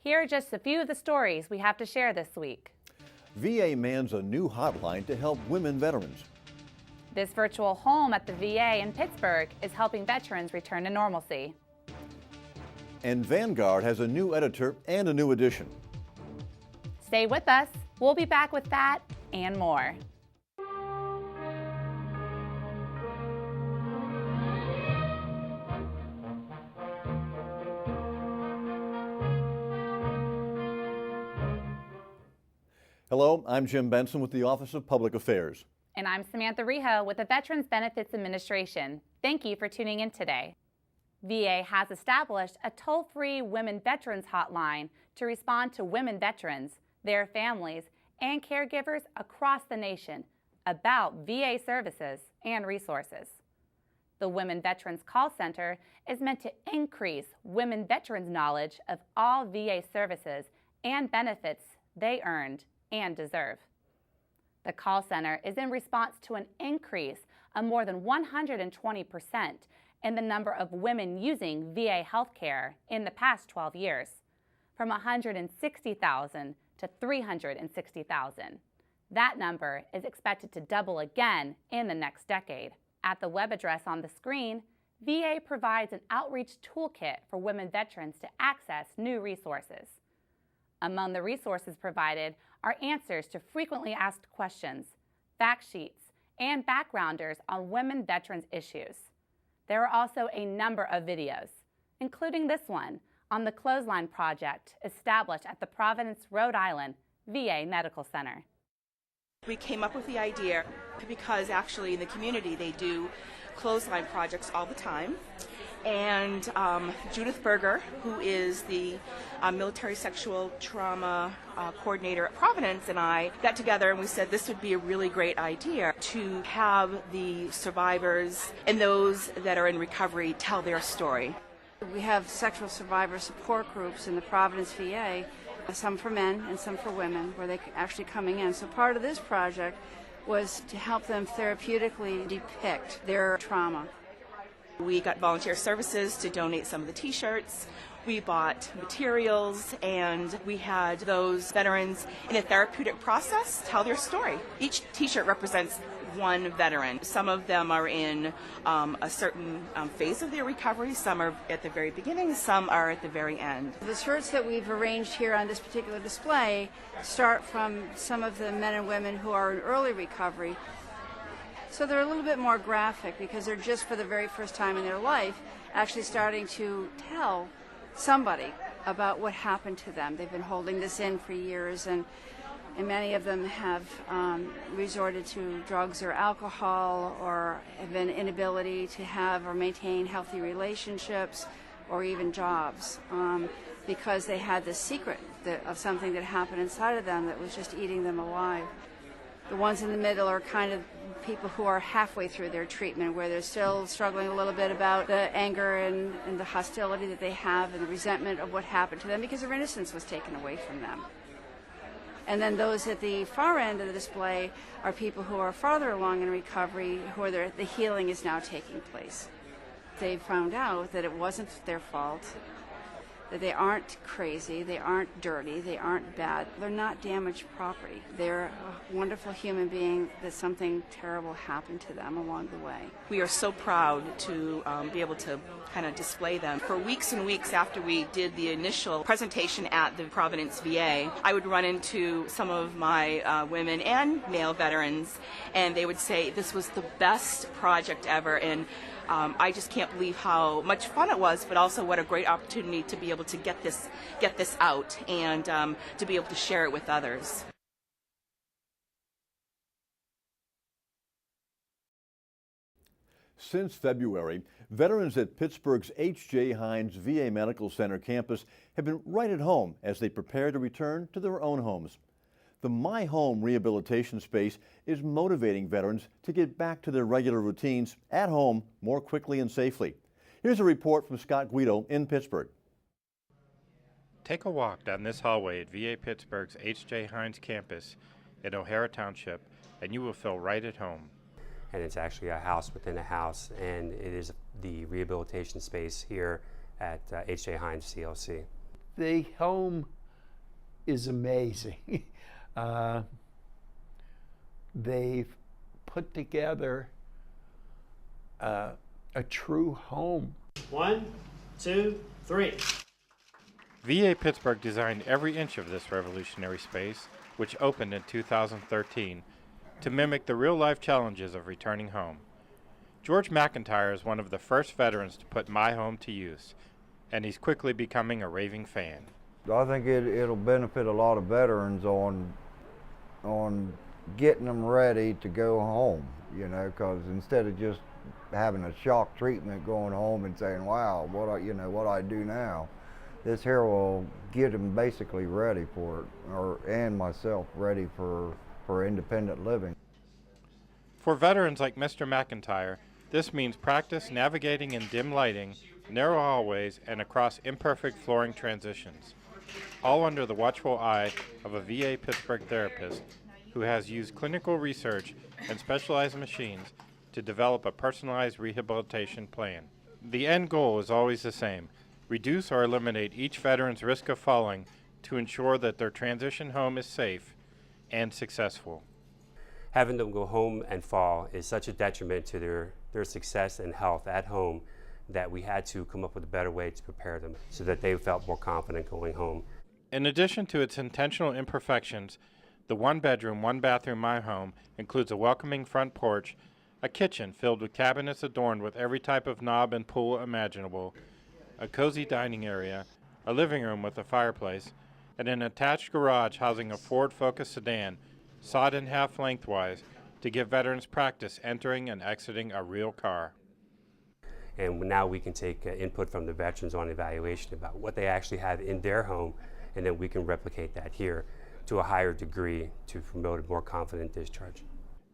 Here are just a few of the stories we have to share this week. VA mans a new hotline to help women veterans. This virtual home at the VA in Pittsburgh is helping veterans return to normalcy. And Vanguard has a new editor and a new edition. Stay with us. We'll be back with that and more. Hello, I'm Jim Benson with the Office of Public Affairs. And I'm Samantha Riho with the Veterans Benefits Administration. Thank you for tuning in today. VA has established a toll-free women veterans hotline to respond to women veterans, their families, and caregivers across the nation about VA services and resources. The Women Veterans Call Center is meant to increase women veterans' knowledge of all VA services and benefits they earned and deserve. The call center is in response to an increase of more than 120% in the number of women using VA healthcare in the past 12 years, from 160,000 to 360,000. That number is expected to double again in the next decade. At the web address on the screen, VA provides an outreach toolkit for women veterans to access new resources. Among the resources provided are answers to frequently asked questions, fact sheets, and backgrounders on women veterans issues. There are also a number of videos, including this one on the Clothesline Project established at the Providence, Rhode Island VA Medical Center. We came up with the idea because actually in the community they do clothesline projects all the time. And Judith Berger, who is the military sexual trauma coordinator at Providence, and I got together and we said this would be a really great idea to have the survivors and those that are in recovery tell their story. We have sexual survivor support groups in the Providence VA, some for men and some for women, where they're actually coming in. So part of this project was to help them therapeutically depict their trauma. We got volunteer services to donate some of the t-shirts. We bought materials, and we had those veterans in a therapeutic process tell their story. Each t-shirt represents one veteran. Some of them are in a certain phase of their recovery. Some are at the very beginning, some are at the very end. The shirts that we've arranged here on this particular display start from some of the men and women who are in early recovery. So they're a little bit more graphic because they're just for the very first time in their life actually starting to tell somebody about what happened to them. They've been holding this in for years, and many of them have resorted to drugs or alcohol, or have an inability to have or maintain healthy relationships or even jobs because they had this secret of something that happened inside of them that was just eating them alive. The ones in the middle are kind of people who are halfway through their treatment, where they're still struggling a little bit about the anger and the hostility that they have and the resentment of what happened to them because their innocence was taken away from them. And then those at the far end of the display are people who are farther along in recovery, who the healing is now taking place. They found out that it wasn't their fault, that they aren't crazy, they aren't dirty, they aren't bad, they're not damaged property. They're a wonderful human being that something terrible happened to them along the way. We are so proud to be able to kind of display them. For weeks and weeks after we did the initial presentation at the Providence VA, I would run into some of my women and male veterans, and they would say this was the best project ever, and I just can't believe how much fun it was, but also what a great opportunity to be able to get this out and to be able to share it with others. Since February, veterans at Pittsburgh's H.J. Heinz VA Medical Center campus have been right at home as they prepare to return to their own homes. The My Home rehabilitation space is motivating veterans to get back to their regular routines at home more quickly and safely. Here's a report from Scott Guido in Pittsburgh. Take a walk down this hallway at VA Pittsburgh's H.J. Heinz campus in O'Hara Township, and you will feel right at home. And it's actually a house within a house, and it is the rehabilitation space here at H.J. Heinz CLC. The home is amazing. They've put together a true home. 1, 2, 3. VA Pittsburgh designed every inch of this revolutionary space, which opened in 2013, to mimic the real-life challenges of returning home. George McIntyre is one of the first veterans to put My Home to use, and he's quickly becoming a raving fan. I think it'll benefit a lot of veterans on getting them ready to go home, you know, because instead of just having a shock treatment going home and saying, wow, what I do now, this here will get them basically ready for it, and myself ready for independent living. For veterans like Mr. McIntyre, this means practice navigating in dim lighting, narrow hallways, and across imperfect flooring transitions, all under the watchful eye of a VA Pittsburgh therapist who has used clinical research and specialized machines to develop a personalized rehabilitation plan. The end goal is always the same: reduce or eliminate each veteran's risk of falling to ensure that their transition home is safe and successful. Having them go home and fall is such a detriment to their success and health at home that we had to come up with a better way to prepare them so that they felt more confident going home. In addition to its intentional imperfections, the one-bedroom, one-bathroom My Home includes a welcoming front porch, a kitchen filled with cabinets adorned with every type of knob and pull imaginable, a cozy dining area, a living room with a fireplace, and an attached garage housing a Ford Focus sedan, sawed in half lengthwise, to give veterans practice entering and exiting a real car. And now we can take input from the veterans on evaluation about what they actually have in their home, and then we can replicate that here to a higher degree to promote a more confident discharge.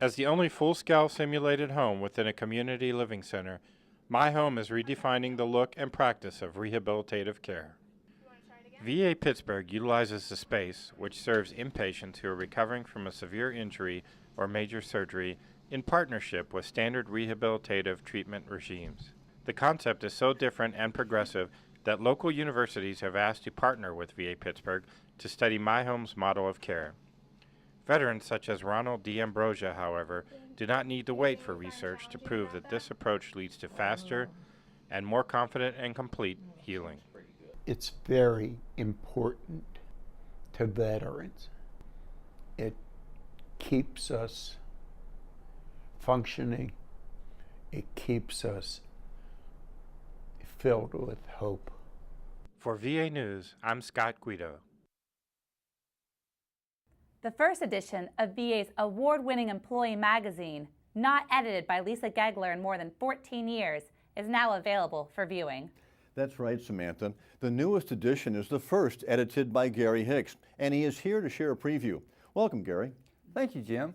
As the only full-scale simulated home within a community living center, My Home is redefining the look and practice of rehabilitative care. VA Pittsburgh utilizes the space, which serves inpatients who are recovering from a severe injury or major surgery, in partnership with standard rehabilitative treatment regimes. The concept is so different and progressive that local universities have asked to partner with VA Pittsburgh to study My Home's model of care. Veterans such as Ronald D. Ambrosia, however, do not need to wait for research to prove that this approach leads to faster and more confident and complete healing. It's very important to veterans. It keeps us functioning. It keeps us filled with hope. For VA News, I'm Scott Guido. The first edition of VA's award-winning employee magazine, not edited by Lisa Gegler in more than 14 years, is now available for viewing. That's right, Samantha. The newest edition is the first edited by Gary Hicks, and he is here to share a preview. Welcome, Gary. Thank you, Jim.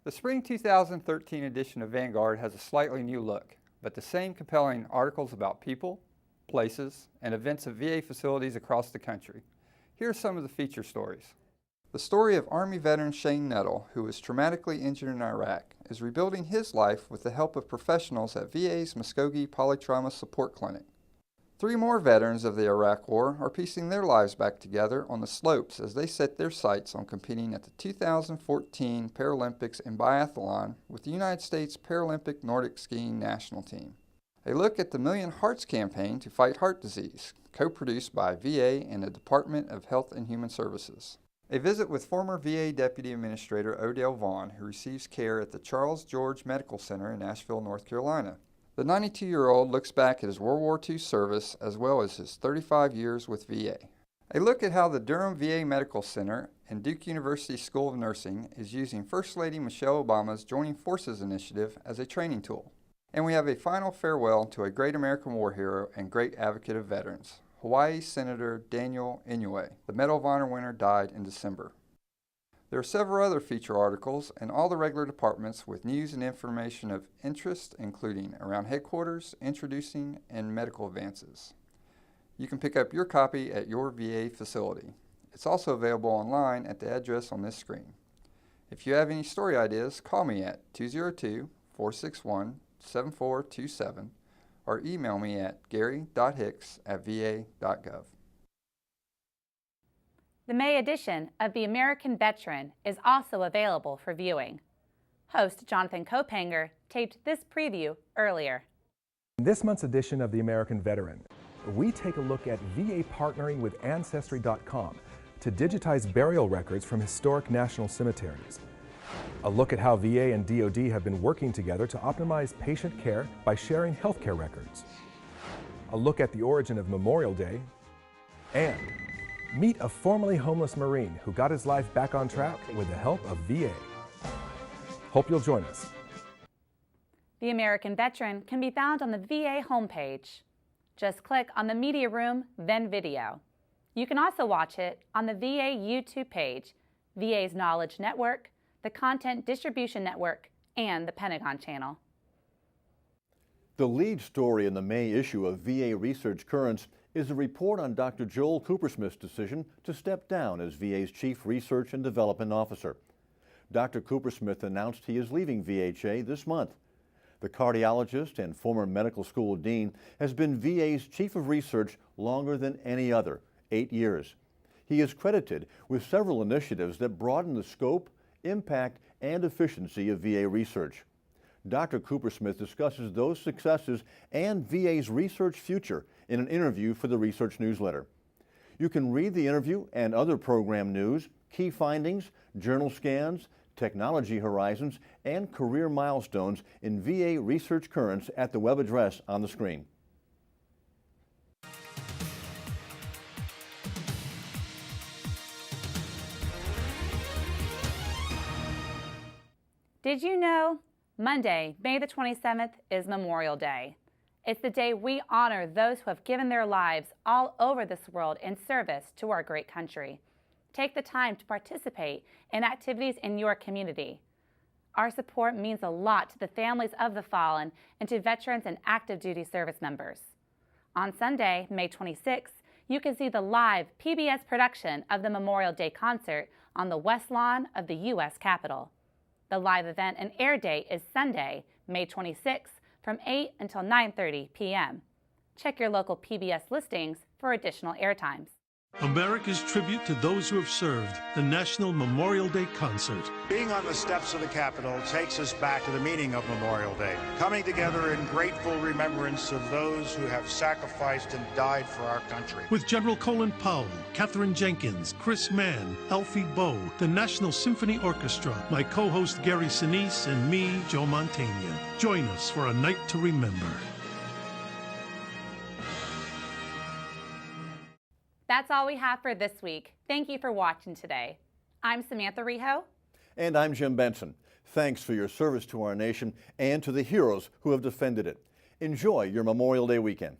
The spring 2013 edition of Vanguard has a slightly new look, but the same compelling articles about people, places, and events at VA facilities across the country. Here are some of the feature stories. The story of Army veteran Shane Nettle, who was traumatically injured in Iraq, is rebuilding his life with the help of professionals at VA's Muskogee Polytrauma Support Clinic. 3 more veterans of the Iraq War are piecing their lives back together on the slopes as they set their sights on competing at the 2014 Paralympics in biathlon with the United States Paralympic Nordic Skiing National Team. A look at the Million Hearts campaign to fight heart disease, co-produced by VA and the Department of Health and Human Services. A visit with former VA Deputy Administrator Odell Vaughn, who receives care at the Charles George Medical Center in Asheville, North Carolina. The 92-year-old looks back at his World War II service as well as his 35 years with VA. A look at how the Durham VA Medical Center and Duke University School of Nursing is using First Lady Michelle Obama's Joining Forces initiative as a training tool. And we have a final farewell to a great American war hero and great advocate of veterans, Hawaii Senator Daniel Inouye. The Medal of Honor winner died in December. There are several other feature articles and all the regular departments with news and information of interest, including around headquarters, introducing, and medical advances. You can pick up your copy at your VA facility. It's also available online at the address on this screen. If you have any story ideas, call me at 202-461-7427 or email me at gary.hicks@va.gov. The May edition of The American Veteran is also available for viewing. Host Jonathan Kopanger taped this preview earlier. In this month's edition of The American Veteran, we take a look at VA partnering with Ancestry.com to digitize burial records from historic national cemeteries. A look at how VA and DoD have been working together to optimize patient care by sharing healthcare records. A look at the origin of Memorial Day, and meet a formerly homeless Marine who got his life back on track with the help of VA. Hope you'll join us. The American Veteran can be found on the VA homepage. Just click on the Media Room, then Video. You can also watch it on the VA YouTube page, VA's Knowledge Network, the Content Distribution Network, and the Pentagon Channel. The lead story in the May issue of VA Research Currents is a report on Dr. Joel Coopersmith's decision to step down as VA's Chief Research and Development Officer. Dr. Coopersmith announced he is leaving VHA this month. The cardiologist and former medical school dean has been VA's Chief of Research longer than any other, 8 years. He is credited with several initiatives that broaden the scope, impact, and efficiency of VA research. Dr. Coopersmith discusses those successes and VA's research future in an interview for the Research Newsletter. You can read the interview and other program news, key findings, journal scans, technology horizons, and career milestones in VA Research Currents at the web address on the screen. Did you know Monday, May the 27th is Memorial Day? It's the day we honor those who have given their lives all over this world in service to our great country. Take the time to participate in activities in your community. Our support means a lot to the families of the fallen and to veterans and active duty service members. On Sunday, May 26th, you can see the live PBS production of the Memorial Day concert on the West Lawn of the U.S. Capitol. The live event and air date is Sunday, May 26th from 8 until 9:30 p.m. Check your local PBS listings for additional airtimes. America's tribute to those who have served, the National Memorial Day Concert. Being on the steps of the Capitol takes us back to the meaning of Memorial Day, coming together in grateful remembrance of those who have sacrificed and died for our country. With General Colin Powell, Katherine Jenkins, Chris Mann, Alfie Bowe, the National Symphony Orchestra, my co-host Gary Sinise, and me, Joe Mantegna. Join us for a night to remember. That's all we have for this week. Thank you for watching today. I'm Samantha Riho. And I'm Jim Benson. Thanks for your service to our nation and to the heroes who have defended it. Enjoy your Memorial Day weekend.